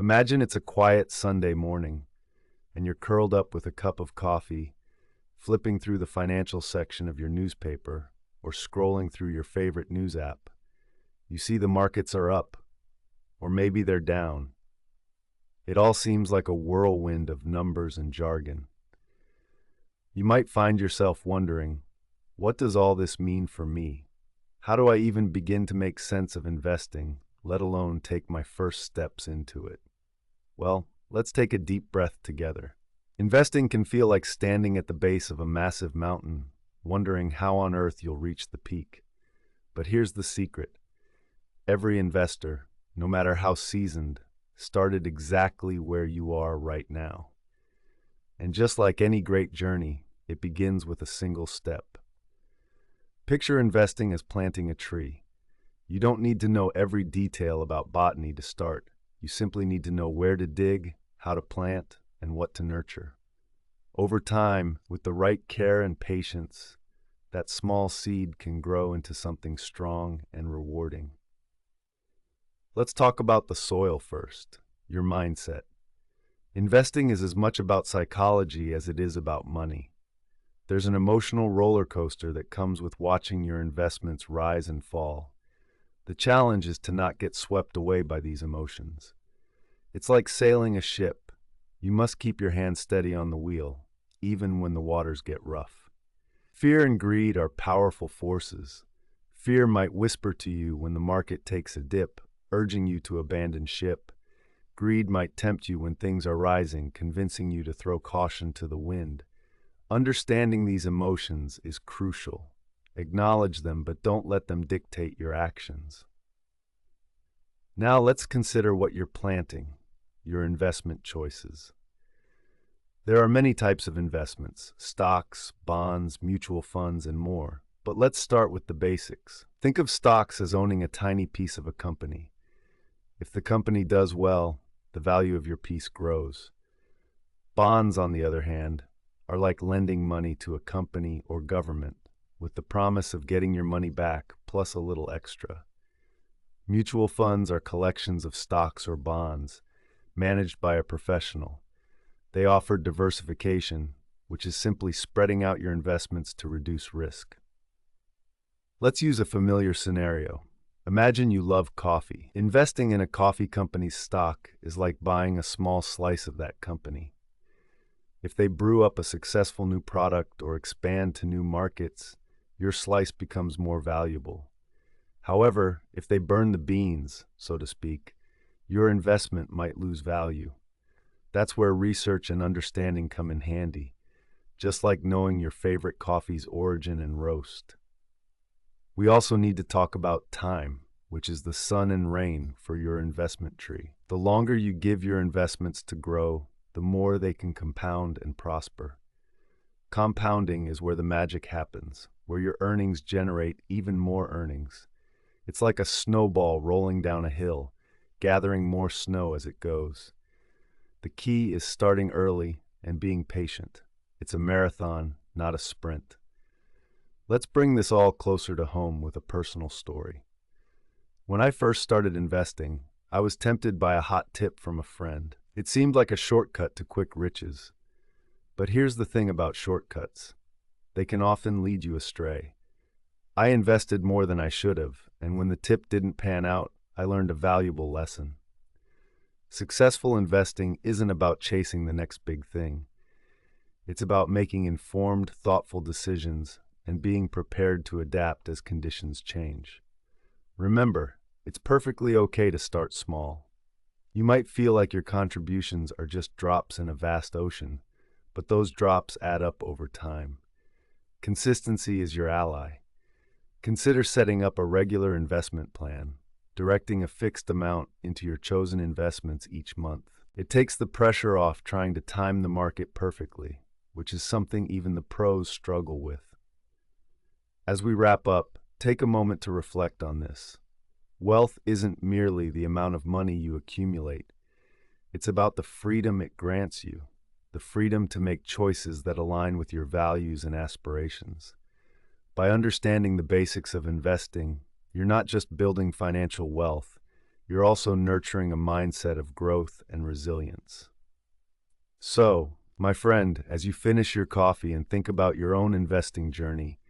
Imagine it's a quiet Sunday morning, and you're curled up with a cup of coffee, flipping through the financial section of your newspaper or scrolling through your favorite news app. You see the markets are up, or maybe they're down. It all seems like a whirlwind of numbers and jargon. You might find yourself wondering, what does all this mean for me? How do I even begin to make sense of investing, let alone take my first steps into it? Well, let's take a deep breath together. Investing can feel like standing at the base of a massive mountain, wondering how on earth you'll reach the peak. But here's the secret. Every investor, no matter how seasoned, started exactly where you are right now. And just like any great journey, it begins with a single step. Picture investing as planting a tree. You don't need to know every detail about botany to start. You simply need to know where to dig, how to plant, and what to nurture. Over time, with the right care and patience, that small seed can grow into something strong and rewarding. Let's talk about the soil first, your mindset. Investing is as much about psychology as it is about money. There's an emotional roller coaster that comes with watching your investments rise and fall. The challenge is to not get swept away by these emotions. It's like sailing a ship. You must keep your hand steady on the wheel, even when the waters get rough. Fear and greed are powerful forces. Fear might whisper to you when the market takes a dip, urging you to abandon ship. Greed might tempt you when things are rising, convincing you to throw caution to the wind. Understanding these emotions is crucial. Acknowledge them, but don't let them dictate your actions. Now let's consider what you're planting, your investment choices. There are many types of investments: stocks, bonds, mutual funds, and more. But let's start with the basics. Think of stocks as owning a tiny piece of a company. If the company does well, the value of your piece grows. Bonds, on the other hand, are like lending money to a company or government with the promise of getting your money back plus a little extra. Mutual funds are collections of stocks or bonds managed by a professional. They offer diversification, which is simply spreading out your investments to reduce risk. Let's use a familiar scenario. Imagine you love coffee. Investing in a coffee company's stock is like buying a small slice of that company. If they brew up a successful new product or expand to new markets, your slice becomes more valuable. However, if they burn the beans, so to speak, your investment might lose value. That's where research and understanding come in handy, just like knowing your favorite coffee's origin and roast. We also need to talk about time, which is the sun and rain for your investment tree. The longer you give your investments to grow, the more they can compound and prosper. Compounding is where the magic happens, where your earnings generate even more earnings. It's like a snowball rolling down a hill, gathering more snow as it goes. The key is starting early and being patient. It's a marathon, not a sprint. Let's bring this all closer to home with a personal story. When I first started investing, I was tempted by a hot tip from a friend. It seemed like a shortcut to quick riches. But here's the thing about shortcuts. They can often lead you astray. I invested more than I should have, and when the tip didn't pan out, I learned a valuable lesson. Successful investing isn't about chasing the next big thing. It's about making informed, thoughtful decisions and being prepared to adapt as conditions change. Remember, it's perfectly okay to start small. You might feel like your contributions are just drops in a vast ocean, but those drops add up over time. Consistency is your ally. Consider setting up a regular investment plan, directing a fixed amount into your chosen investments each month. It takes the pressure off trying to time the market perfectly, which is something even the pros struggle with. As we wrap up, take a moment to reflect on this. Wealth isn't merely the amount of money you accumulate. It's about the freedom it grants you, the freedom to make choices that align with your values and aspirations. By understanding the basics of investing, you're not just building financial wealth, you're also nurturing a mindset of growth and resilience. So, my friend, as you finish your coffee and think about your own investing journey,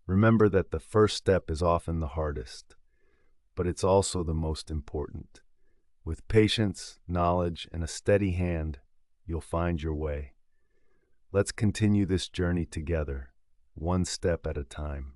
remember that the first step is often the hardest, but it's also the most important. With patience, knowledge, and a steady hand, you'll find your way. Let's continue this journey together, one step at a time.